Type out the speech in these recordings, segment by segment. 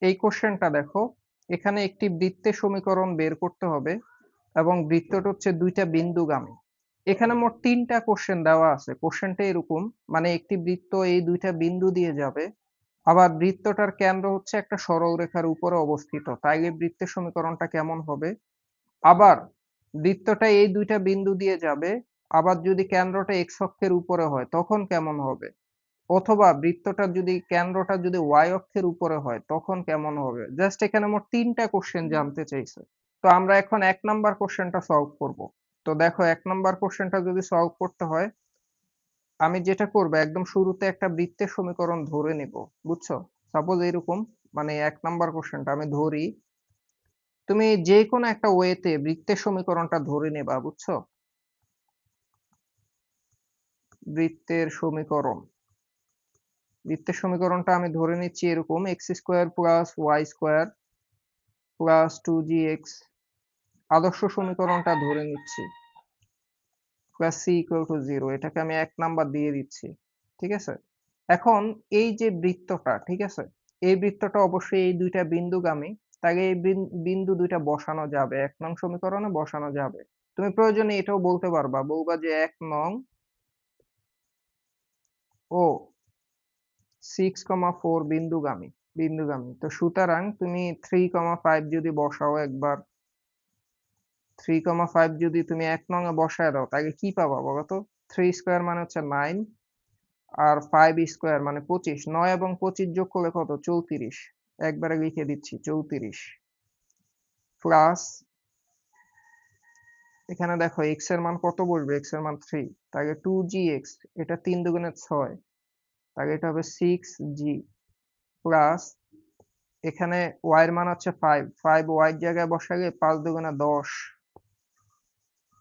এই কোশ্চেনটা দেখো, এখানে একটি বৃত্তের সমীকরণ বের করতে হবে এবং বৃত্তটা হচ্ছে দুইটা বিন্দুগামী। এখানে মোট ৩টা কোশ্চেন দেওয়া আছে। কোশ্চেনটা এরকম, মানে একটি বৃত্ত এই দুইটা বিন্দু দিয়ে যাবে, আবার বৃত্তটার কেন্দ্র হচ্ছে একটা সরলরেখার উপরে অবস্থিত। তাই এই বৃত্তের সমীকরণটা কেমন হবে? আবার বৃত্তটা এই দুইটা বিন্দু দিয়ে যাবে, আবার যদি কেন্দ্রটা এক্স অক্ষের উপরে হয় তখন কেমন হবে? অথবা বৃত্তটা যদি কেন্দ্রটা যদি ওয়াই অক্ষের উপরে হয় তখন কেমন হবে? জাস্ট এখানে মোট ৩টা কোশ্চেন জানতে চাইছে। তো আমরা এখন ১ নাম্বার কোশ্চেনটা সলভ করব। তো দেখো ১ নাম্বার কোশ্চেনটা যদি সলভ করতে হয়, আমি যেটা করব একদম শুরুতে একটা বৃত্তের সমীকরণ ধরে নিব। বুঝছো? সাপোজ এরকম, মানে ১ নাম্বার কোশ্চেনটা আমি ধরি, তুমি যেকোনো একটা ওয়েতে বৃত্তের সমীকরণটা ধরে নেবা, বুঝছো? বৃত্তের সমীকরণ। বৃত্তের সমীকরণটা আমি ধরে নিচ্ছি এরকম, x square plus y square plus 2gx। আদর্শ সমীকরণটা ধরে নিচ্ছি প্লাস সি ইকুয়াল টু 0। এটাকে আমি ১ নাম্বার দিয়ে দিচ্ছি। ঠিক আছে? এখন এই যে বৃত্তটা, ঠিক আছে? এই বৃত্তটা অবশ্যই এই দুইটা বিন্দুগামী। তাই এই বিন্দু দুইটা বসানো যাবে, ১ নং সমীকরণে বসানো যাবে। তুমি প্রয়োজনে এটাও বলতে পারবা, বলবা যে ১ নং ও 6,4 বিন্দুগামী। তো সুতরাং তুমি 3,5 যদি বসাও একবার, 3,5 যদি তুমি ১ নং এ বসায় দাও তাহলে কি পাবা বলো তো? 3 স্কয়ার মানে হচ্ছে 9, আর 5 স্কয়ার মানে 25। 9 এবং 25 যোগ করলে কত? 34। একবারে লিখে দিচ্ছি 34 প্লাস, এখানে দেখো x এর মান কত বসবে? x এর মান 3, তাহলে 2gx। এটা 3 দুগুণে 6, তাহলে এটা হবে 6g প্লাস, এখানে y এর মান হচ্ছে 5, 5 y এর জায়গায় বসালে 5 দুগুণে 10,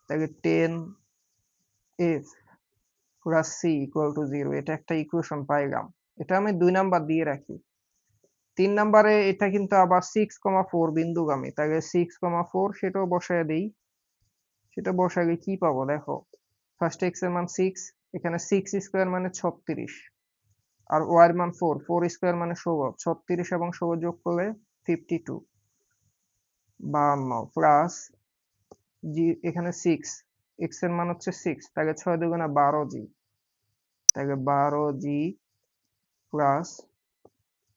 তাহলে 10f plus c equal to 0। এটা একটা ইকুয়েশন পাইলাম। এটা আমি 2 নাম্বার দিয়ে রাখি। 3 নাম্বারে এটা কিন্তু আবার 6,4 বিন্দুগামী, তাহলে 6,4 সেটাও বসায় দেই। সেটা বসালে কি পাবো দেখো, ফার্স্ট এক্স এর মান 6, এখানে 6 স্কয়ার মানে 36, আর ওয়াই এর মান 4, 4 স্কয়ার মানে 16, 36 এবং 16 যোগ করলে 52, 52 প্লাস জি, এখানে 6, এক্স এর মান হচ্ছে 6, তাহলে 6 দুগুণে 12g, তাহলে 12g প্লাস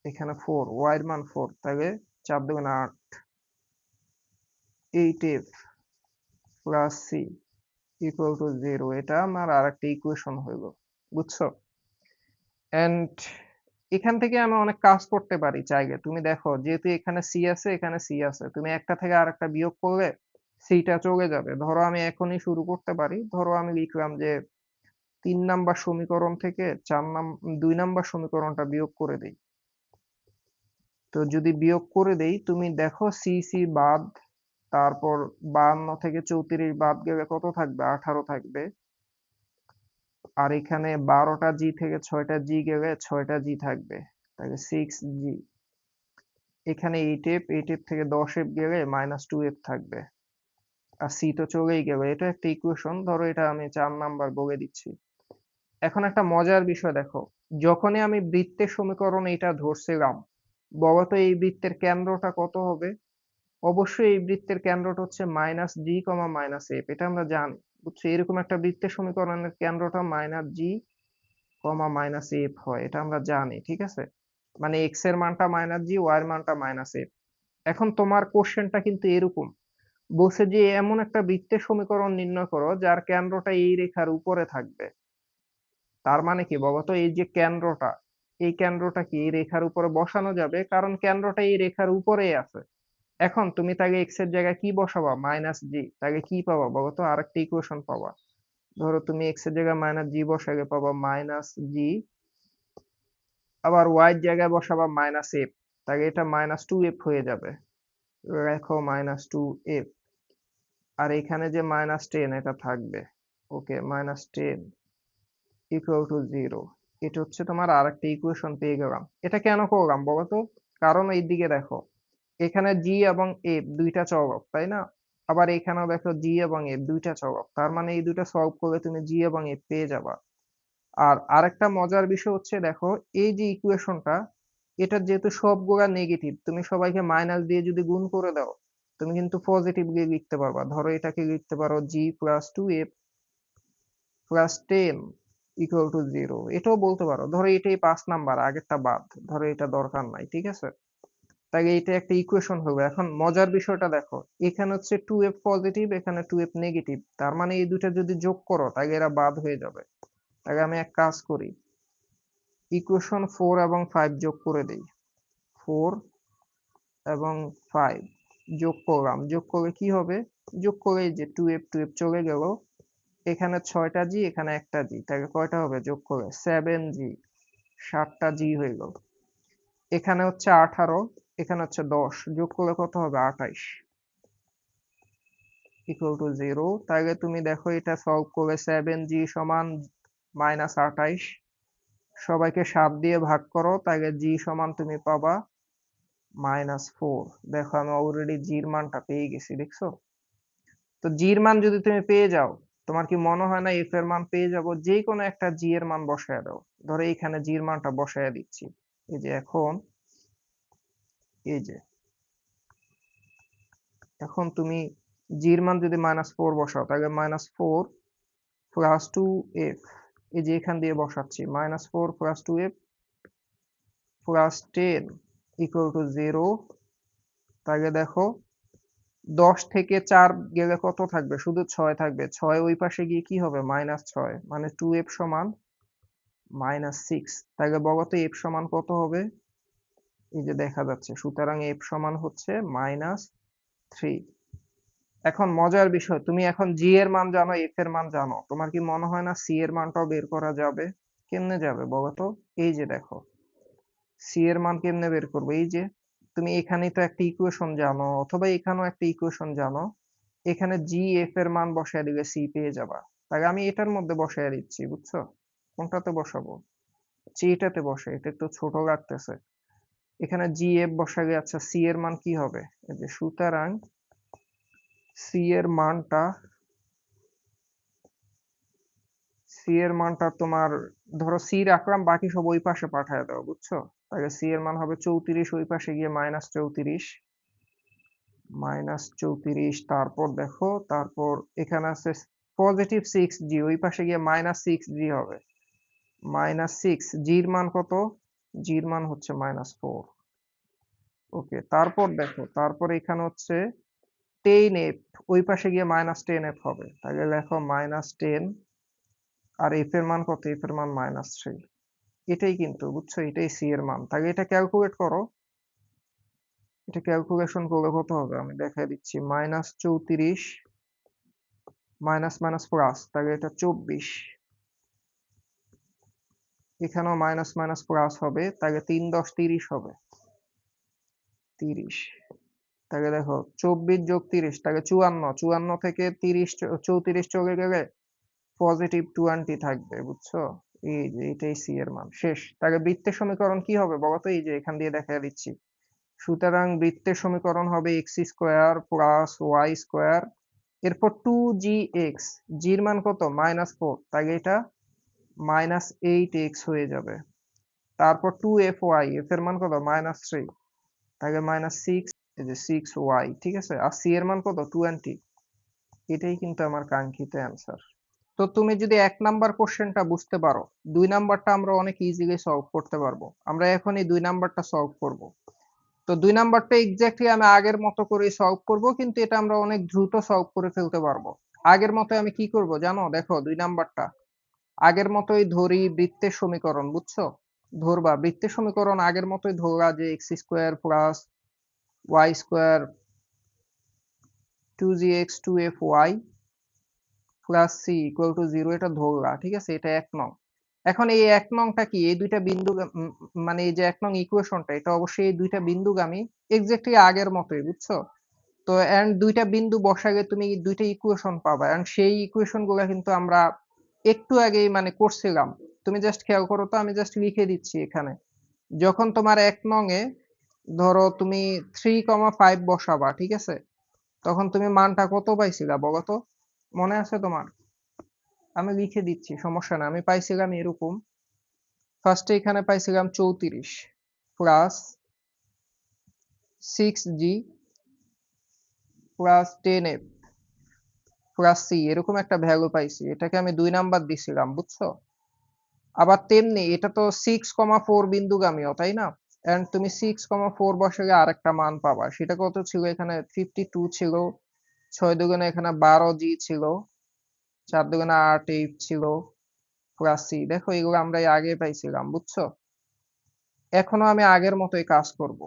এখানে 4, ওয়াই এর মান 4, তাহলে 4 দুগুণে 8, 8f plus c equal to 0। এটা আমার আরেকটা ইকুয়েশন হইলো। বুঝছো? এন্ড এখান থেকে আমি অনেক কাজ করতে পারি চাইলে। তুমি দেখো, যেহেতু এখানে সি আছে, এখানে সি আছে, তুমি একটা থেকে আরেকটা বিয়োগ করলে সিটা চলে যাবে। ধরো আমি এখনই শুরু করতে পারি। ধরো আমি লিখলাম যে 3 নাম্বার সমীকরণ থেকে 2 নাম্বার সমীকরণটা বিয়োগ করে দেই। তো যদি বিয়োগ করে দেই, তুমি দেখো সি সি বাদ, তারপর 52 থেকে 34 বাদ গেলে কত থাকবে? 18 থাকবে। আর এখানে 12টা জি থেকে 6টা জি গেলে 6টা জি থাকবে, তাহলে 6g। এখানে 8f, 8f থেকে 10f গেলে -2f থাকবে, আর সি তো চলেই গেল। এটা একটা ইকুয়েশন, ধরো এটা আমি 4 নাম্বার বলে দিচ্ছি। এখন একটা মজার বিষয় দেখো, যখনই আমি বৃত্তের সমীকরণ এটা ধরছিলাম, বলতো এই বৃত্তের কেন্দ্রটা কত হবে? অবশ্যই এই বৃত্তের কেন্দ্রটা হচ্ছে -g, -f। এটা আমরা জানি। বুঝছো? এরকম একটা বৃত্তের সমীকরণের কেন্দ্রটা -g, -f হয়, এটা আমরা জানি। ঠিক আছে? মানে x এর মানটা -g, y এর মানটা -f। এখন তোমার কোশ্চেনটা কিন্তু এরকম, বলছে যে এমন একটা বৃত্তের সমীকরণ নির্ণয় করো যার কেন্দ্রটা এই রেখার উপরে থাকবে। তার মানে কি বলতো? এই যে কেন্দ্রটা, এই কেন্দ্রটা কি এই রেখার উপরে বসানো যাবে, কারণ কেন্দ্রটা এই রেখার উপরেই আছে। এখন তুমি তাকে এক্স এর জায়গায় কি বসাবা? -g। তাকে কি পাবা বলতো? আরেকটা ইকুয়েশন পাবা। ধরো তুমি এক্স এর জায়গায় -g বসালে পাবা -g, আবার ওয়াই এর জায়গায় বসাবা -f, তাহলে এটা -2f হয়ে যাবে। লেখো -2f। আর এখানে যে -10 এটা থাকবে। ওকে, -10 ইকুয়াল টু 0। এটা হচ্ছে তোমার আরেকটা ইকুয়েশন পেয়ে গেলাম। এটা কেন করলাম বলতো? কারণ এই দিকে দেখো, এখানে জি এবং এফ দুইটা চলক, তাই না? আবার এখানেও দেখো জি এবং এফ দুইটা চলক, তার মানে এই দুইটা সলভ করলে তুমি জি এবং এফ পেয়ে যাবা। আর আরেকটা মজার বিষয় হচ্ছে দেখো, এই যে ইকুয়েশনটা, এটার যেহেতু সবগুলা নেগেটিভ, তুমি সবাইকে মাইনাস দিয়ে যদি গুণ করে দাও, তুমি কিন্তু পজিটিভ দিয়ে লিখতে পারবা। ধরো এটাকে লিখতে পারো g plus 2f plus 10 equal to 0। এটাও বলতে পারো। ধরো এটাই 5 নাম্বার, আগেরটা বাদ। ধরো এটা দরকার নাই, ঠিক আছে? তাই এটা একটা ইকুয়েশন হবে। এখন মজার বিষয়টা দেখো, এখানে হচ্ছে 2f পজিটিভ, এখানে 2f নেগেটিভ। তার মানে এই দুইটা যদি যোগ করো তাহলে এরা বাদ হয়ে যাবে। তাহলে আমি এক কাজ করি, ইকুয়েশন 4 এবং 5 যোগ করে দেই। 4 এবং 5 যোগ করলাম, যোগ করে কি হবে? যোগ করে এই যে 2f 2f চলে গেল, এখানে 6টা জি, এখানে একটা জি, তাহলে কয়টা হবে যোগ করে? 7g, 7টা জি হয়ে গেল। এখানে হচ্ছে 18, এখানে হচ্ছে 10, যোগ করলে কত হবে? 28 ইকুয়াল টু 0। তাহলে তুমি দেখো এটা সলভ করে 7g সমান -28, সবাইকে 7 দিয়ে ভাগ করো, তাহলে g সমান তুমি পাবা -4। দেখো আমি অলরেডি g এর মানটা পেয়ে গেছি, দেখছো? তো g এর মান যদি তুমি পেয়ে যাও, তোমার কি মনে হয় না f এর মান পেয়ে যাবো? যে কোনো একটা g এর মান বসায় দাও। ধরো এইখানে g এর মানটা বসায় দিচ্ছি। এই যে এখন, এই যে এখন তুমি g এর মান যদি -4 বসাও, তাহলে -4 প্লাস 2f, এই যে এখান দিয়ে বসাচ্ছি, -4 plus 2f plus 10 equal to 0। তাহলে দেখো 10 থেকে 4 গেলে কত থাকবে? শুধু 6 থাকবে। 6 ওই পাশে গিয়ে কি হবে? -6, মানে 2f সমান -6। তাহলে বলো তো f সমান কত হবে? এই যে দেখা যাচ্ছে, সুতরাং f সমান হচ্ছে -3। এখন মজার বিষয়, তুমি এখন g এর মান জানো, f এর মান জানো, তোমার কি মনে হয় না c এর মানটাও বের করা যাবে? কেমনে যাবে বলো তো? এই যে দেখো, c এর মান কেমনে বের করবো? এই যে তুমি এখানেই তো একটা ইকুয়েশন জানো, অথবা এখানেও একটা ইকুয়েশন জানো। এখানে g f এর মান বসায় দিলে c পেয়ে যাবা। তাহলে আমি এটার মধ্যে বসায় দিচ্ছি, বুঝছো? কোনটাতে বসাবো? c এটাতে বসাই, এটা একটু ছোট লাগতেছে। এখানে g f বসালে, আচ্ছা c এর মান কি হবে? এই যে সুতরাং c এর মানটা, c এর মানটা তোমার, ধরো c রাখলাম, বাকি সব ওই পাশে পাঠায় দাও, বুঝছো? তাহলে c এর মান হবে 34, ওই পাশে গিয়ে -34, তারপর দেখো, তারপর এখানে আছে পজিটিভ 6g, ওই পাশে গিয়ে -6g হবে। -6, g এর মান কত? g এর মান হচ্ছে -4। ওকে, তারপর দেখো, তারপর এখানে হচ্ছে 10f, ওই পাশে গিয়ে -10f হবে। তাহলে লেখো -10, আর f এর মান কত? f এর মান -3। এটাই কিন্তু, বুঝছো? এটাই c এর মান। তাহলে এটা ক্যালকুলেট করো। এটা ক্যালকুলেশন করলে কত হবে আমি দেখাই দিচ্ছি। -34 মাইনাস মাইনাস প্লাস, তাহলে এটা 24। এখানেও মাইনাস মাইনাস প্লাস হবে, তাহলে 3 10 30 হবে। 30, তাহলে দেখো 24 যোগ 30, তাহলে 54। 54 থেকে 30 34 চলে গেলে পজিটিভ 20 থাকবে, বুঝছো? এই যে এটাই সি এর মান। শেষ। তাহলে বৃত্তের সমীকরণ কি হবে বলতো? এই যে এখান দিয়ে দেখা দিচ্ছি। সুতরাং বৃত্তের সমীকরণ হবে x square plus y square, এরপর 2gx, জি এর মান কত? -4, তাই এটা -8x হয়ে যাবে। তারপর 2fy, f এর মান কত? -3, তাহলে -6, এই যে 6y, ঠিক আছে? আর c এর মান কত? 20। এটাই কিন্তু আমার কাঙ্ক্ষিত অ্যান্সার। তো তুমি যদি 1 নাম্বার কোশ্চেনটা বুঝতে পারো, 2 নাম্বারটা আমরা অনেক ইজিলি সলভ করতে পারবো। আমরা এখন এই 2 নাম্বারটা সলভ করব। তো 2 নাম্বারটা এক্স্যাক্টলি আমি আগের মতো করে সলভ করব, কিন্তু এটা আমরা অনেক দ্রুত সলভ করে ফেলতে পারবো। আগের মতো আমি কি করব জানো? দেখো 2 নাম্বারটা আগের মতোই ধরি, বৃত্তের সমীকরণ, বুঝছো? ধরবা বৃত্তের সমীকরণ আগের মতোই ধরা, যে x square plus y square 2gx 2fy plus c equal to 0, এটা ধরলা, ঠিক আছে? এটা 1 নং। এখন এই 1 নংটা কি? এই দুইটা বিন্দু, মানে এই যে 1 নং ইকুয়েশনটা, এটা অবশ্যই এই দুইটা বিন্দুগামী, এক্স্যাক্টলি আগের মতোই, বুঝছো? তো এন্ড দুইটা বিন্দু বসালে তুমি দুইটা ইকুয়েশন পাবা, এন্ড সেই ইকুয়েশন গুলা কিন্তু আমরা একটু আগেই মানে করছিলাম। তুমি জাস্ট খেয়াল করো তো, আমি জাস্ট লিখে দিচ্ছি এখানে। যখন তোমার 1 নং এ ধরো তুমি 3,5 বসাবা, ঠিক আছে? তখন তুমি মানটা কত পাইছিলা বলো তো? মনে আছে তোমার? আমি লিখে দিচ্ছি, সমস্যা না। আমি পাইছিলাম এরকম, ফার্স্টে এখানে পাইছিলাম 34, plus 6g plus 10f plus c এরকম একটা ভ্যালু পাইছি। এটাকে আমি 2 নাম্বার দিছিলাম, বুঝছো? আবার তেমনি এটা তো 6,4 বিন্দুগামীও, তাই না? এন্ড তুমি 6,4 বসালে আরেকটা মান পাবা। সেটা কত ছিল? এখানে 52 ছিল, 6 দুগুণে এখানে 12g ছিল, 4 দুগুণে 8 ছিল, প্লাস c। দেখো এগুলো আমরা আগে পাইছিলাম, বুঝছো? এখনো আমি আগের মতোই কাজ করব,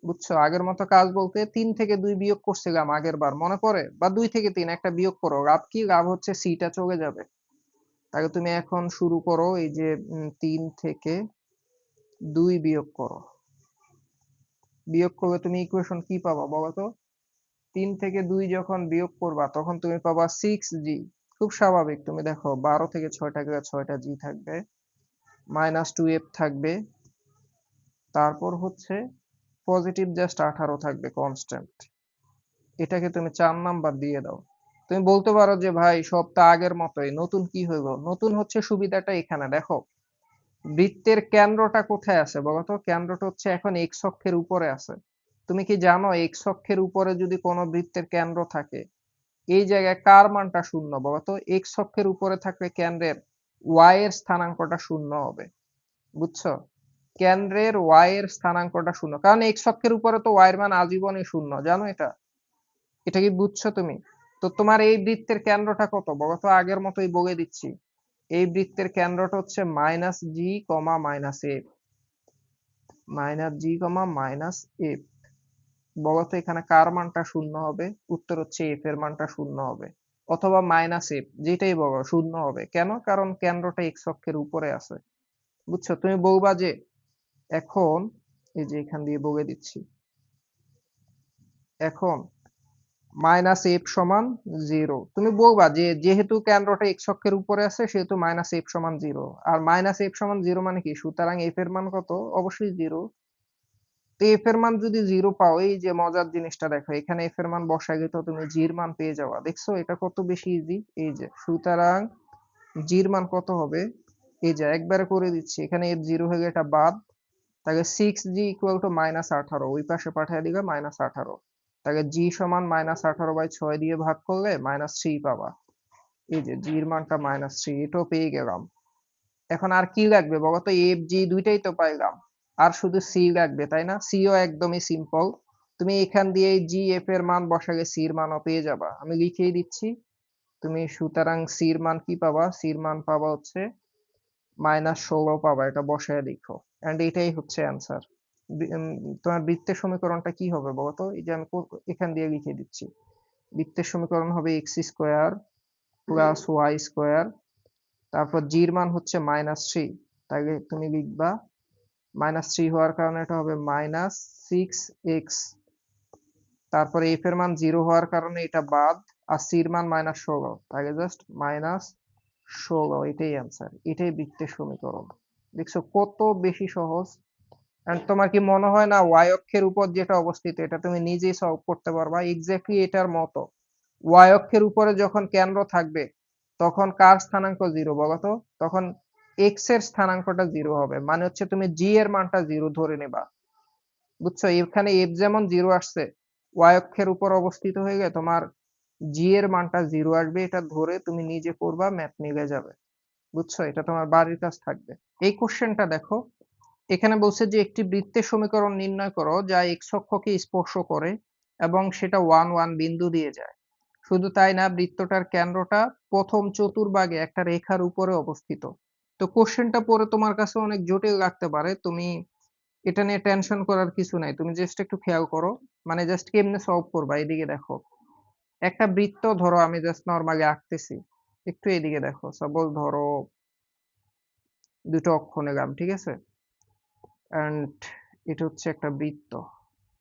বুঝছো? আগের মতো কাজ বলতে 3 থেকে 2 বিয়োগ করছিলাম আগের বার, মনে পড়ে? বা 2 থেকে 3 একটা বিয়োগ করো। লাভ কি? লাভ হচ্ছে সিটা চলে যাবে। তাহলে তুমি এখন শুরু করো, এই যে 3 থেকে 2 বিয়োগ করো। বিয়োগ করলে তুমি ইকুয়েশন কি পাবা বলো তো? 3 থেকে 2 যখন বিয়োগ করবা তখন তুমি পাবা 6g। খুব স্বাভাবিক। তুমি দেখো 12 থেকে 6টা গেলে 6টা g থাকবে, মাইনাস 2f থাকবে, তারপর হচ্ছে পজিটিভ জাস্ট 18 থাকবে কনস্ট্যান্ট। এটাকে তুমি 4 নাম্বার দিয়ে দাও। তুমি বলতে পারো যে ভাই সব তো আগের মতোই, নতুন কি হইলো? নতুন হচ্ছে সুবিধাটা এখানে দেখো, বৃত্তের কেন্দ্রটা কোথায় আছে বলতো? কেন্দ্রটা হচ্ছে এখন এক্স অক্ষের উপরে আছে। তুমি কি জানো এক্স অক্ষের উপরে যদি কোনো বৃত্তের কেন্দ্র থাকে, এই জায়গায় কার মানটা শূন্য বলতো? এক্স অক্ষের উপরে থাকলে কেন্দ্রের ওয়াই এর স্থানাঙ্কটা শূন্য হবে, বুঝছো? কেন্দ্রের ওয়াই এর স্থানাঙ্কটা শূন্য, কারণ এক্স অক্ষের উপরে তো ওয়াই এর মান আজীবনই শূন্য, জানো এটা? এটা কি বুঝছো তুমি? তো তোমার এই বৃত্তের কেন্দ্রটা কত বলতো? আগের মতোই বলে দিচ্ছি। এই বৃত্তের কেন্দ্রটা হচ্ছে মাইনাস জি কমা মাইনাস এফ, মাইনাস জি কমা মাইনাস এফ। বলতো এখানে কার মানটা শূন্য হবে? উত্তর হচ্ছে এফ এর মানটা শূন্য হবে, অথবা মাইনাস এফ, যেটাই বলো শূন্য হবে। কেন? কারণ কেন্দ্রটা এক্স অক্ষের উপরে আছে, বুঝছো? তুমি বলবা যে এখন, এই যে এখান দিয়ে বলে দিচ্ছি, এখন মাইনাস এফ সমান জিরো। তুমি বলবা যে যেহেতু কেন্দ্রটা এক্স অক্ষের উপরে আছে সেহেতু মাইনাস এফ সমান জিরো। আর মাইনাস এফ সমান জিরো মানে কি? সুতরাং এফ এর মান কত? অবশ্যই জিরো। তো এফ এর মান যদি জিরো পাও, এই যে মজার জিনিসটা দেখো, এখানে এফ এর মান বসাই তো তুমি জির মান পেয়ে যাওয়া। দেখছো এটা কত বেশি ইজি? এই যে সুতরাং জির মান কত হবে? এই যে একবারে করে দিচ্ছি, এখানে এফ জিরো হয়ে গেলে এটা বাদ। তাহলে 6g ইকুয়াল টু মাইনাস 18, ওই পাশে পাঠিয়ে দিবে মাইনাস 18। তাহলে জি সমান মাইনাস 18/6 দিয়ে ভাগ করলে মাইনাস 3 পাবা। এই যে জির মানটা মাইনাস 3, এটাও পেয়ে গেলাম। এখন আর কি লাগবে বলো তো? এফ জি দুইটাই তো পাইলাম, আর শুধু সি লাগবে, তাই না? সিও একদমই সিম্পল। তুমি এখান দিয়ে জি এফ এর মান বসালে সির মানও পেয়ে যাবা। আমি লিখেই দিচ্ছি। তুমি সুতরাং সির মান কি পাবা? সির মান পাবা হচ্ছে -16 পাবা। এটা বসায় লিখো, এন্ড এটাই হচ্ছে অ্যান্সার। তোমার বৃত্তের সমীকরণটা কি হবে বলতো? এই যে আমি এখান দিয়ে লিখে দিচ্ছি। বৃত্তের সমীকরণ হবে x square plus y square, তারপর জির মান হচ্ছে -3। তাহলে তুমি লিখবা -3 হওয়ার কারণে এটা হবে -6x, তারপরে এফ এর মান 0 হওয়ার কারণে এটা বাদ, আর সির মান -16, তাহলে জাস্ট -16। এটাই অ্যান্সার, এটাই বৃত্তের সমীকরণ। দেখছো কত বেশি সহজ? এন্ড তোমার কি মনে হয় না ওয়াই অক্ষের উপর যেটা অবস্থিত এটা তুমি নিজেই সলভ করতে পারবা? এক্স্যাক্টলি এটার মতো। ওয়াই অক্ষের উপরে যখন কেন্দ্র থাকবে তখন কার স্থানাঙ্ক জিরো বলতো? তখন এক্স এর স্থানাঙ্কটা জিরো হবে, মানে হচ্ছে তুমি জি এর মানটা জিরো ধরে নেবা, বুঝছো? এখানে এফ যেমন জিরো আসছে, ওয়াই অক্ষের উপর অবস্থিত হয়ে গেলে তোমার জি এর মানটা জিরো আসবে। এটা ধরে তুমি নিজে করবা, ম্যাথ মিলে যাবে, বুঝছো? এটা তোমার বাড়ির কাজ থাকবে। এই কোশ্চেনটা দেখো, এখানে বলছে যে একটি বৃত্তের সমীকরণ নির্ণয় করো যা এক্স অক্ষকে স্পর্শ করে এবং সেটা 1 1 বিন্দু দিয়ে যায়। শুধু তাই না, বৃত্তটার কেন্দ্রটা প্রথম চতুর্ভাগে একটা রেখার উপরে অবস্থিত। তো কোশ্চেনটা পড়ে তোমার কাছে অনেক জটিল লাগতে পারে, তুমি এটা নিয়ে টেনশন করার কিছু নাই। তুমি জাস্ট একটু খেয়াল করো, মানে জাস্ট কেমনে সলভ করবা। এদিকে দেখো, একটা বৃত্ত ধরো, আমি জাস্ট নরমালি আঁকতেছি, একটু এদিকে দেখো। সাপোজ ধরো দুটো অক্ষ নিলাম, ঠিক আছে? এন্ড এটা হচ্ছে একটা বৃত্ত।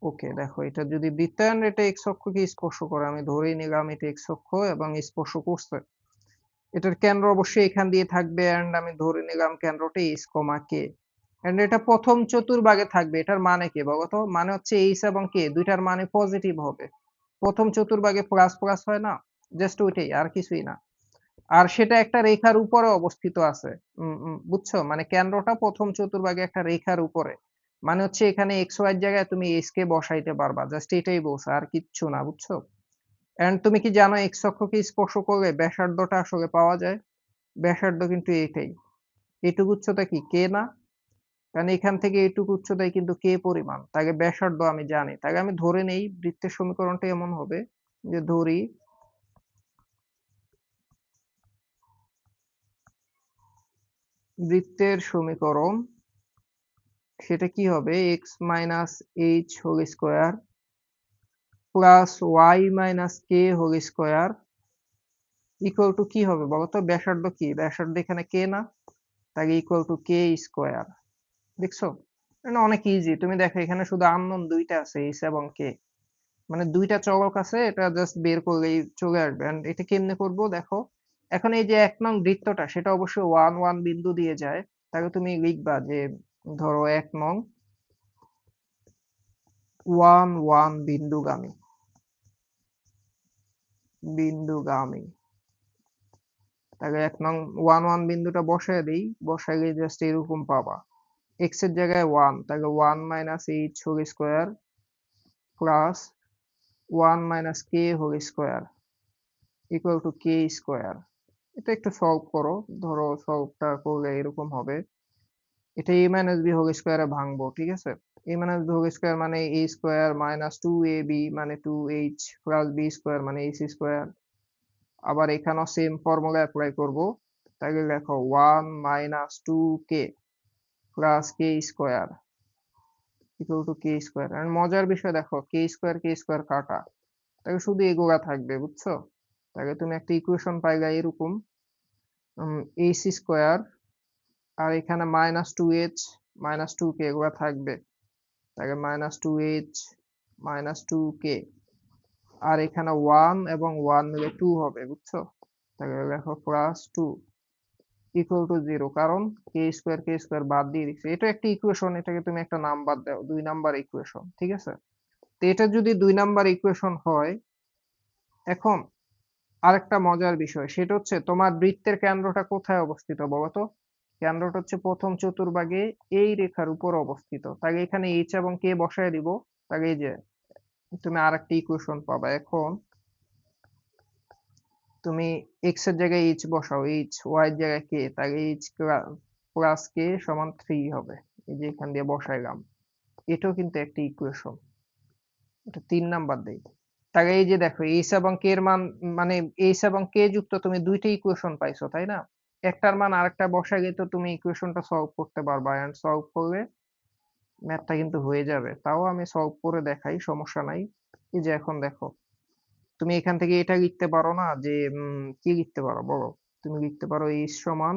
ওকে, দেখো এটা যদি বৃত্ত এন্ড এটা এক্স অক্ষকে স্পর্শ করে, আমি ধরেই নিলাম এটা এক্স অক্ষ এবং স্পর্শ করছে। এটার কেন্দ্র অবশ্যই এখান দিয়ে থাকবে, এন্ড আমি ধরে নিলাম কেন্দ্রটা এইচ কমা কে। এন্ড এটা প্রথম চতুর্ভাগে থাকবে। এটার মানে কি বলতো? মানে হচ্ছে এইচ এবং কে দুইটার মানে পজিটিভ হবে। প্রথম চতুর্ভাগে প্লাস প্লাস হয় না? জাস্ট ওইটাই, আর কিছুই না। আর সেটা একটা রেখার উপরে অবস্থিত আছে। বুঝছো? মানে কেন্দ্রটা প্রথম চতুর্ভাগে একটা রেখার উপরে। মানে হচ্ছে এখানে এক্স ওয়াই এর জায়গায় তুমি এস কে বসাইতে পারবা, জাস্ট এটাই বলছে, আর কিচ্ছু না, বুঝছো? এন্ড তুমি কি জানো এক্স অক্ষকে স্পর্শ করলে ব্যাসার্ধটা আসলে পাওয়া যায়? ব্যাসার্ধ কিন্তু এটাই। এটুকু উচ্চতা কি কে না? কারণ এখান থেকে এইটুকু উচ্চতায় কিন্তু কে পরিমাণ, তাকে ব্যাসার্ধ আমি জানি, তাকে আমি ধরে নেই বৃত্তের সমীকরণটা এমন হবে যে ধরি বৃত্তের সমীকরণ, সেটা কি হবে x minus h whole square plus y minus k whole square equal to কি হবে বলতো? ব্যাসার্ধ কি? ব্যাসার্ধ এখানে কে না, তাকে ইকুয়াল টু কে স্কোয়ার। দেখছো? মানে অনেক ইজি। তুমি দেখো এখানে শুধু আননোন দুইটা আছে, এইচ এবং কে, মানে দুইটা চলক আছে, এটা জাস্ট বের করলেই চলে আসবে। And এটা কেমনে করবো দেখো, এখন এই যে ১ নং বৃত্তটা সেটা অবশ্যই 1 1 বিন্দু দিয়ে যায়, তাকে তুমি লিখবা যে ধরো ১ নং 1 1 বিন্দুগামী, বিন্দুগামী, তাকে ১ নং 1 1 বিন্দুটা বসায় দেই, বসাইলে জাস্ট এরকম পাবা। এক্স এর জায়গায় 1, তাকে 1 minus h whole square plus 1 minus k whole square equal to k square. এটা একটু সলভ করো, ধরো সলভটা করলে এরকম হবে, এটা a মাইনাস বি হোল স্কোয়ারে ভাঙবো, ঠিক আছে? a minus b whole square মানে a স্কোয়ার মাইনাস 2ab মানে 2h প্লাস b স্কোয়ার মানে h স্কোয়ার। আবার এখানেও সেম ফর্মুলা অ্যাপ্লাই করব, তাহলে দেখো 1 minus 2k plus k square equal to k square. আর মজার বিষয় দেখো কে স্কোয়ার কাটা, তাহলে শুধু এগুলা থাকবে, বুঝছো? তাহলে তুমি একটা ইকুয়েশন পাইলা এরকম এইচ স্কোয়ার, আর এখানে মাইনাস 2h মাইনাস 2k এগুলা থাকবে, তাহলে মাইনাস 2h মাইনাস 2k, আর এখানে 1 এবং 1 মিলে 2 হবে, বুঝছো? তাহলে দেখো প্লাস 2 ইকুয়াল টু 0, কারণ কে স্কোয়ার বাদ দিয়ে দিচ্ছে। এটা একটা ইকুয়েশন, এটাকে তুমি একটা নাম্বার দাও, 2 নাম্বার ইকুয়েশন, ঠিক আছে? তো এটা যদি 2 নাম্বার ইকুয়েশন হয়, এখন আরেকটা মজার বিষয় সেটা হচ্ছে তোমার বৃত্তের কেন্দ্রটা কোথায় অবস্থিত বলো তো? কেন্দ্রটা হচ্ছে প্রথম চতুর্ভাগে এই রেখার উপর অবস্থিত, তাহলে এখানে এইচ এবং কে বসায় দিব, তাহলে এই যে তুমি আরেকটা ইকুয়েশন পাবা। এখন তুমি এক্স এর জায়গায় এইচ বসাও, এইচ ওয়াই এর জায়গায় কে, তাহলে এইচ প্লাস কে সমান 3 হবে, এই যে এখান দিয়ে বসাইলাম। এটাও কিন্তু একটা ইকুয়েশন, এটা 3 নাম্বার দেই। তাহলে এই যে দেখো এইচ এবং কে এর মান, মানে এইচ এবং কে যুক্ত তুমি দুইটা ইকুয়েশন পাইছো, তাই না? একটার মান আরেকটা বসাইলে তো তুমি ইকুয়েশনটা সলভ করতে পারবা, এন্ড সলভ করলে ম্যাথটা কিন্তু হয়ে যাবে। তাও আমি সলভ করে দেখাই, সমস্যা নাই। এই যে এখন দেখো, তুমি এখান থেকে এটা লিখতে পারো না যে কি লিখতে পারো বলো? তুমি লিখতে পারো এইচ সমান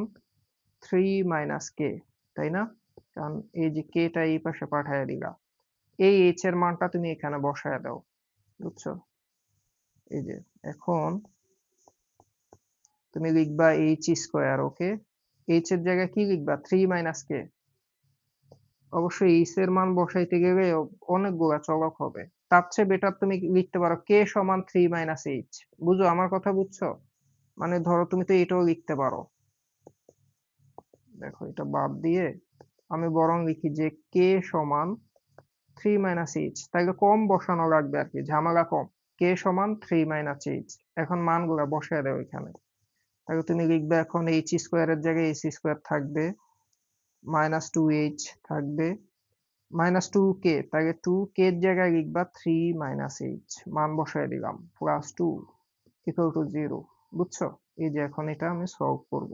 3 মাইনাস কে, তাই না? কারণ এই যে কে টা এই পাশে পাঠায় দিলা, এই এইচ এর মানটা তুমি এখানে বসায় দাও, বুঝছো? এই যে এখন তুমি লিখবা এইচ স্কোয়ার, ওকে? এইচ এর জায়গায় কি লিখবা? 3 মাইনাস কে। অবশ্যই এইচ এর মান বসাইতে গেলে অনেকগুলা চলক হবে, তার চেয়ে বেটার তুমি লিখতে পারো কে সমান 3 মাইনাস এইচ। বুঝো আমার কথা, বুঝছো? মানে ধরো তুমি তো এটাও লিখতে পারো, দেখো এটা বাদ দিয়ে আমি বরং লিখি যে কে সমান 3 মাইনাস এইচ, তাইলে কম বসানো লাগবে আর কি, ঝামেলা কম। কে সমান 3 মাইনাস এইচ, এখন মানগুলা বসায় দাও এখানে। তাহলে তুমি লিখবে এখন এইচ স্কোয়ারের জায়গায় এইচ স্কোয়ার থাকবে, মাইনাস 2h থাকবে, মাইনাস 2k, তাহলে 2k এর জায়গায় লিখবা 3 মাইনাস এইচ, মান বসায় দিলাম, প্লাস 2 ইকুয়াল টু 0, বুঝছো? এই যে এখন এটা আমি সলভ করব,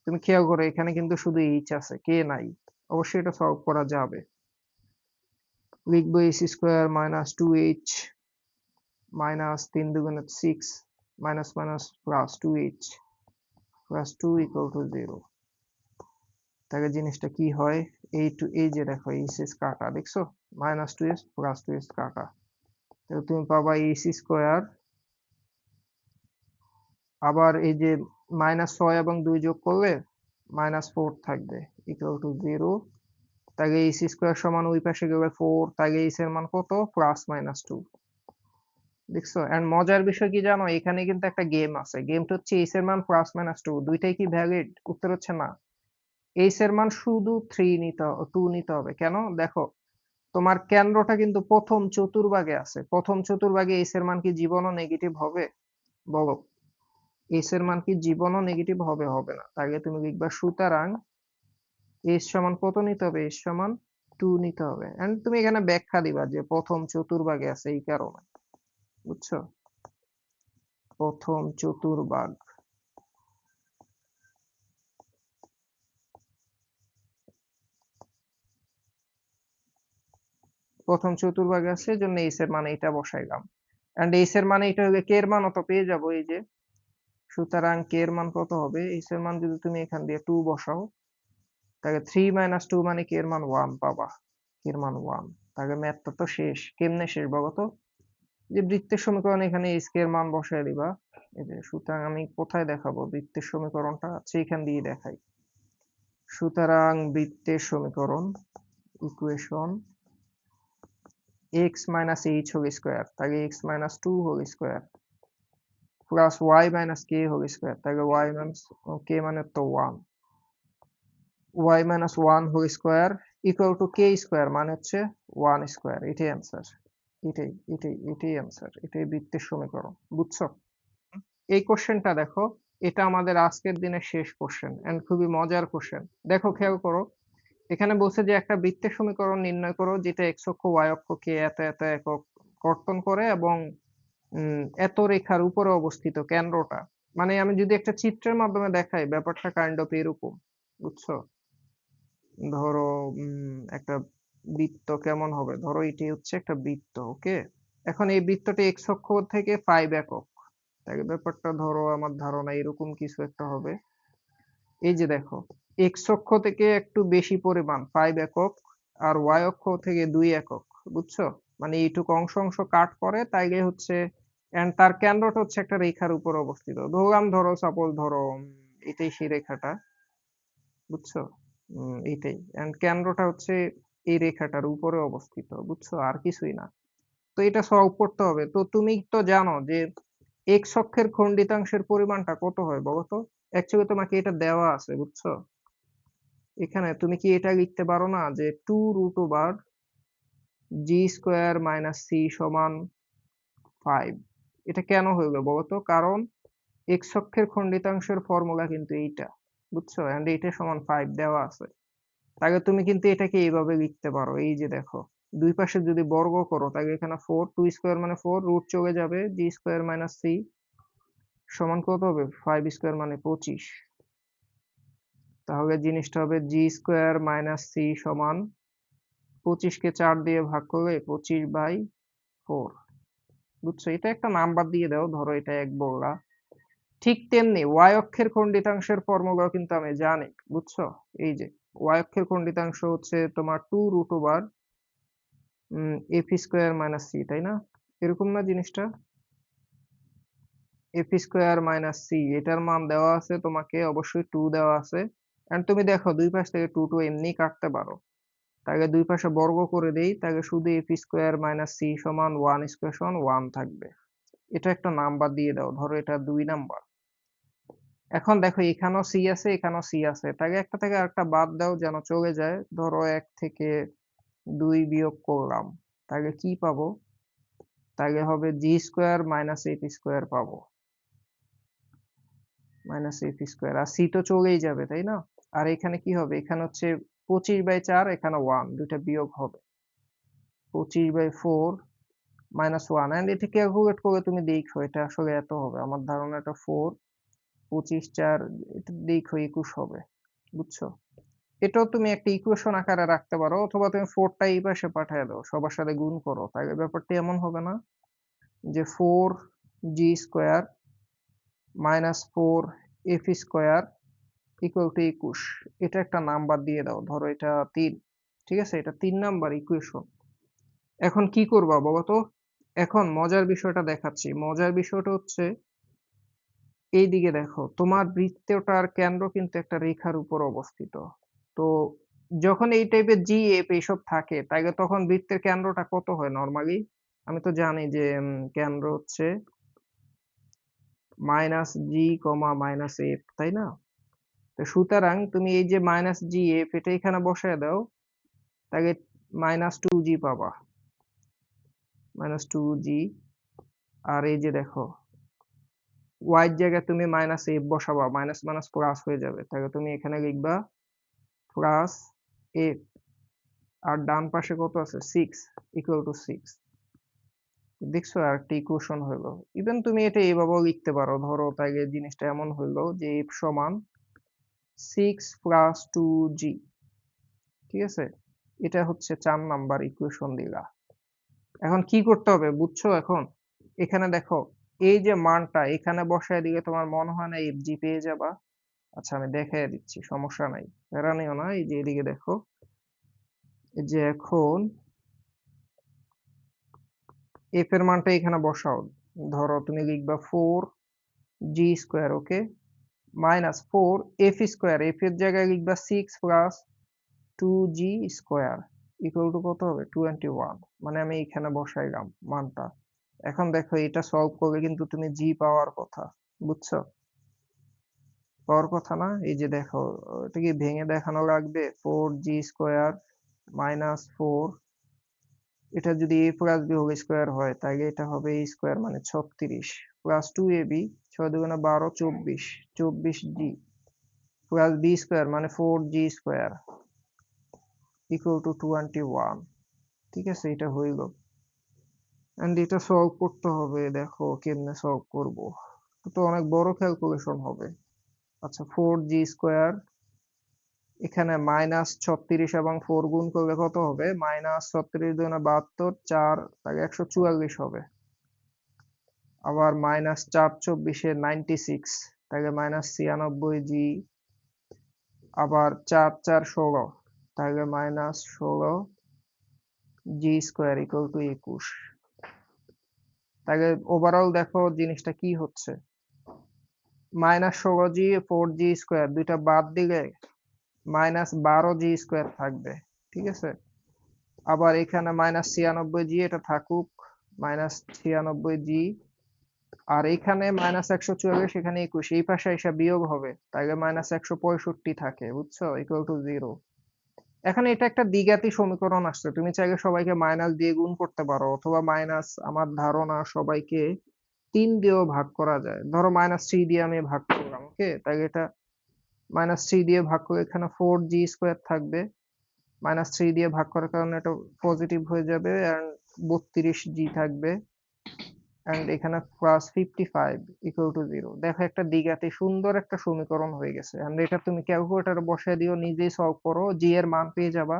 তুমি খেয়াল করো এখানে কিন্তু শুধু এইচ আছে, কে নাই। অবশ্যই এটা সলভ করা যাবে। লিখবো H square minus 2h minus 3 দুগুণে 6 minus minus plus 2h plus 2 equal to 0। তাহলে জিনিসটা কি হয়, এই যে দেখো এইচ কাটা, দেখছো? মাইনাস 2h প্লাস 2h কাটা, তাহলে তুমি পাবা এইচ স্কোয়ার, আবার এই যে মাইনাস 6 এবং 2 যোগ করলে মাইনাস 4 থাকবে, ইকুয়াল টু 0। তাহলে এইচ স্কোয়ার সমান ওই পাশে গেলে 4, তাহলে এইচ এর মান কত? Plus minus 2। দেখছো? এন্ড মজার বিষয় কি জানো, এখানে কিন্তু একটা গেম আছে, গেমটা হচ্ছে এইচ এর মান প্লাস মাইনাস 2 দুইটাই কি ভ্যালিড? উত্তর হচ্ছে না। এইচ এর মান শুধু 2 নিতে হবে। কেন? দেখো তোমার কেন্দ্রটা কিন্তু প্রথম চতুর্ভাগে আছে। প্রথম চতুর্ভাগে এইচ এর মান কি জীবনও নেগেটিভ হবে? বলো। এইচ এর মান কি জীবনও নেগেটিভ হবে? হবে না। তাহলে তুমি লিখবা সুতরাং এইচ সমান কত নিতে হবে? এইচ সমান 2 নিতে হবে। এন্ড তুমি এখানে ব্যাখ্যা দিবা যে প্রথম চতুর্ভাগে আছে এই কারণে। বুঝছো? প্রথম চতুর্ভাগ। প্রথম চতুর্ভাগে আছে এজন্য এইচ এর মান এটা বসাইলাম। এন্ড এইচ এর মানে এটা হলে কে এর মানও তো পেয়ে যাবো এই যে। সুতরাং কে এর মান কত হবে? এইচ এর মান যদি তুমি এখান দিয়ে 2 বসাও তাহলে 3 - 2 মানে কে এর মান 1 পাবা। কে এর মান 1। তাহলে ম্যাথটা তো শেষ। কেমনে শেষ বলো তো? যে বৃত্তের সমীকরণ এখানে এইচ কে এর মান বসায় দিবা। এই যে সুতরাং আমি কোথায় দেখাবো বৃত্তের সমীকরণটা? আচ্ছা এখান দিয়ে দেখাই। সুতরাং বৃত্তের সমীকরণ equation x minus h whole square তাহলে x minus 2 whole square plus y minus k whole square তাহলে y minus k মানে তো 1 y minus 1 whole square equal to k square মানে হচ্ছে 1 square এটাই অ্যান্সার। এটাই অ্যান্সার। এটাই বৃত্তের সমীকরণ। বুঝছো? এই কোশ্চেনটা দেখো, এটা আমাদের আজকের দিনের শেষ কোশ্চেন এন্ড খুবই মজার কোশ্চেন। দেখো খেয়াল করো, এখানে বলছে যে একটা বৃত্তের সমীকরণ নির্ণয় করো যেটা x অক্ষ y অক্ষকে এত এত একক কর্তন করে এবং এত রেখার উপরে অবস্থিত কেন্দ্রটা। মানে আমি যদি একটা চিত্রের মাধ্যমে দেখাই ব্যাপারটা কাইন্ড অফ এরকম। বুঝছো? ধরো একটা বৃত্ত কেমন হবে? ধরো এটি হচ্ছে একটা বৃত্ত, ওকে? এখন এই বৃত্তটি x অক্ষ থেকে 5 একক। তাই ব্যাপারটা ধরো আমার ধারণা এরকম কিছু একটা হবে। এই যে দেখো, x অক্ষ থেকে একটু বেশি পরিমাণ 5 একক আর y অক্ষ থেকে 2 একক। বুঝছো? মানে এইটুকু অংশ কাট করে তাইলে হচ্ছে এন্ড তার কেন্দ্রটা হচ্ছে একটা রেখার উপর অবস্থিত। ধরো সাপোজ ধরো এটাই সেই রেখাটা। বুঝছো? এইটাই। এন্ড কেন্দ্রটা হচ্ছে এই রেখাটার উপরে অবস্থিত। বুঝছো? আর কিছুই না। তো এটা সলভ করতে হবে। তো তুমি তো জানো যে x অক্ষের খণ্ডিতাংশের পরিমাণটা কত হয় বলো তো? অ্যাকচুয়ালি তোমাকে এটা দেওয়া আছে, বুঝছো? এখানে তুমি কি এটা লিখতে পারো না যে 2 রুট ওভার জি স্কোয়ার মাইনাস সি সমান 5? এটা কেন হইলো বলো তো? কারণ x অক্ষের খণ্ডিতাংশের ফর্মুলা কিন্তু এইটা। বুঝছো? এন্ড এইটা সমান 5 দেওয়া আছে। তাহলে তুমি কিন্তু এটাকে এইভাবে লিখতে পারো। এই যে দেখো, দুই পাশে যদি বর্গ করো তাহলে এখানে 4 2 স্কোয়ার মানে 4 রুট চলে যাবে জি স্কোয়ার মাইনাস সি সমান কত হবে? 5 স্কোয়ার মানে 25। তাহলে জিনিসটা হবে জি স্কোয়ার মাইনাস সি সমান 25 কে 4 দিয়ে ভাগ করলে 25/4। বুঝছো? এটা একটা নাম্বার দিয়ে দাও, ধরো এটা 1 বললা। ঠিক তেমনি y অক্ষের খণ্ডিতাংশের ফর্মুলাও কিন্তু আমি জানি। বুঝছো? এই যে y অক্ষের খণ্ডিতাংশ হচ্ছে তোমার 2 root over f square minus c, তাই না? এরকম না জিনিসটা? এফ স্কোয়ার মাইনাস সি এটার মান দেওয়া আছে তোমাকে, অবশ্যই 2 দেওয়া আছে। এন্ড তুমি দেখো দুই পাশ থেকে 2 2 এমনি কাটতে পারো। তাহলে দুই পাশে বর্গ করে দেই, তাহলে শুধু এফ স্কোয়ার মাইনাস সি সমান 1 স্কোয়ার সমান 1 থাকবে। এটা একটা নাম্বার দিয়ে দাও, ধরো এটা 2 নাম্বার। এখন দেখো এখানেও সি আছে এখানেও সি আছে, তাহলে একটা থেকে আরেকটা বাদ দাও যেন চলে যায়। ধরো 1 থেকে 2 বিয়োগ করলাম, তাহলে কি পাবো? তাহলে হবে জি স্কোয়ার মাইনাস এফ স্কোয়ার পাবো। মাইনাস এফ স্কোয়ার আর সি তো চলেই যাবে, তাই না? আর এখানে কি হবে? এখানে হচ্ছে 25/4, এখানে 1, দুইটা বিয়োগ হবে। 25/4 মাইনাস 1 এন্ড এটা ক্যালকুলেট করে তুমি দেখো এটা আসলে এত হবে। আমার ধারণা এটা 4 25 4 এটা দেখো 21 হবে। বুঝছো? এটাও তুমি একটা ইকুয়েশন আকারে রাখতে পারো অথবা তুমি 4 টা এই পাশে পাঠিয়ে দাও, সবার সাথে গুণ করো, তাহলে ব্যাপারটা এমন হবে না যে 4 g square minus 4 f square equal to 21। এটা একটা নাম্বার দিয়ে দাও, ধরো এটা 3। ঠিক আছে? এটা 3 নাম্বার ইকুয়েশন। এখন কি করবা বলো তো? এখন মজার বিষয়টা দেখাচ্ছি। মজার বিষয়টা হচ্ছে এইদিকে দেখো, তোমার বৃত্তটার কেন্দ্র কিন্তু একটা রেখার উপর অবস্থিত। তো যখন এই টাইপের জি এফ এইসব থাকে তাইলে তখন বৃত্তের কেন্দ্রটা কত হয় নরমালি? আমি তো জানি যে কেন্দ্র হচ্ছে মাইনাস জি কমা মাইনাস এফ, তাই না? তো সুতরাং তুমি এই যে মাইনাস জি এফ এটা এখানে বসায় দাও, তাকে মাইনাস টু জি পাবা, মাইনাস টু জি। আর এই যে দেখো ওয়াই জায়গায় তুমি মাইনাস এফ বসাবা, মাইনাস মাইনাস প্লাস হয়ে যাবে, তাহলে তুমি এখানে লিখবা প্লাস এফ। আর ডান পাশে কত আছে, 6 ইকুয়াল টু 6। দেখছো আর একটা ইকুয়েশন হলো। ইভেন তুমি এটা এইভাবেও লিখতে পারো, ধরো তাইলে জিনিসটা এমন হইলো যে এফ সমান 6 প্লাস 2g। ঠিক আছে, এটা হচ্ছে 4 নাম্বার ইকুয়েশন দিলা। এখন কি করতে হবে বুঝছো? এখন এখানে দেখো এই যে মানটা এখানে বসায় দিলে তোমার মনে হয় না এফ জি পেয়ে যাবা? আচ্ছা আমি দেখাই দিচ্ছি, সমস্যা নাই, প্যারা নিও না। এই যে এদিকে দেখো, এই যে এখন এফ এর মানটা এখানে বসাও। ধরো তুমি লিখবা 4g স্কোয়ার, ওকে, মাইনাস 4f স্কোয়ার, এফ এর জায়গায় লিখবা 6 plus 2g square equal two কত হবে, 21। মানে আমি এখানে বসাইলাম মানটা। এখন দেখো এটা সলভ করলে কিন্তু তুমি জি পাওয়ার কথা, বুঝছো? পাওয়ার কথা না? এই যে দেখো এটা কি ভেঙে দেখানো লাগবে, 4g স্কোয়ার মাইনাস 4, এটা যদি a plus b whole square হয় তাহলে এটা হবে a স্কোয়ার মানে 36 প্লাস 2ab, 6 দুগুণে 12, 24, 24g প্লাস বি স্কোয়ার মানে 4g স্কোয়ার ইকুয়াল টু 21। ঠিক আছে, এটা হইল। এন্ড এটা সলভ করতে হবে, দেখো কেমনে সলভ করব। তো অনেক বড় ক্যালকুলেশন হবে। আচ্ছা 4g স্কোয়ার, এখানে মাইনাস 36 এবং 4 গুণ করলে কত হবে, মাইনাস 36 দুগুণে 72, 4 তাহলে 144 হবে। আবার মাইনাস 4 24 96, তাহলে মাইনাস 96g। আবার 4 4 16, তাহলে minus 16g square equal to 21। তাহলে ওভারঅল দেখো জিনিসটা কি হচ্ছে, মাইনাস 16g 4g স্কোয়ার দুইটা বাদ দিলে মাইনাস 12g স্কোয়ার থাকবে। ঠিক আছে, আবার এখানে মাইনাস 96g, এটা থাকুক মাইনাস 96g। আর এখানে মাইনাস 144, এখানে 21, এই পাশে এসে বিয়োগ হবে, তাহলে মাইনাস 165 থাকে, বুঝছো, ইকুয়াল টু 0। এখন এটা একটা দ্বিঘাতী সমীকরণ আসছে, তুমি চাইলে সবাইকে মাইনাস দিয়ে গুণ করতে পারো, অথবা মাইনাস, আমার ধারণা সবাইকে 3 দিয়েও ভাগ করা যায়। ধরো মাইনাস 3 দিয়ে আমি ভাগ করলাম, ওকে, তাই এটা মাইনাস 3 দিয়ে ভাগ করে এখানে 4g স্কোয়ার থাকবে, মাইনাস 3 দিয়ে ভাগ করার কারণে এটা পজিটিভ হয়ে যাবে, এন্ড 32g থাকবে, এন্ড এখানে প্লাস 55 ইকুয়াল টু 0। দেখো একটা দ্বিঘাতী সুন্দর একটা সমীকরণ হয়ে গেছে। এন্ড এটা তুমি ক্যালকুলেটরে বসায় দিও, নিজেই সলভ করো, জি এর মান পেয়ে যাবা।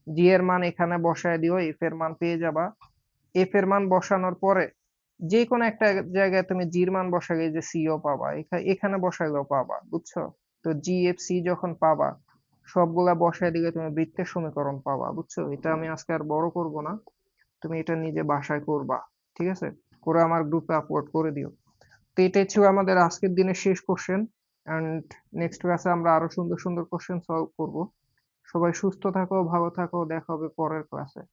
জি এর মান এখানে বসায় দিও, এফ এর মান পেয়ে যাবা। এফ এর মান বসানোর পরে যে কোনো একটা জায়গায় তুমি জির মান বসালে যে সিও পাবা, এখানে বসাইলেও পাবা, বুঝছো? তো জি এফ সি যখন পাবা, সবগুলা বসায় দিলে তুমি বৃত্তের সমীকরণ পাবা, বুঝছো? এটা আমি আজকে আর বড় করব না, তুমি এটা নিজে বাসায় করবা। ঠিক আছে, করে আমার গ্রুপে আপলোড করে দিও। তো এটাই ছিল আমাদের আজকের দিনের শেষ কোশ্চেন, এন্ড নেক্সট ক্লাসে আমরা আরো সুন্দর সুন্দর কোশ্চেন সলভ করব। সবাই সুস্থ থাকো, ভালো থাকো, দেখা হবে পরের ক্লাসে।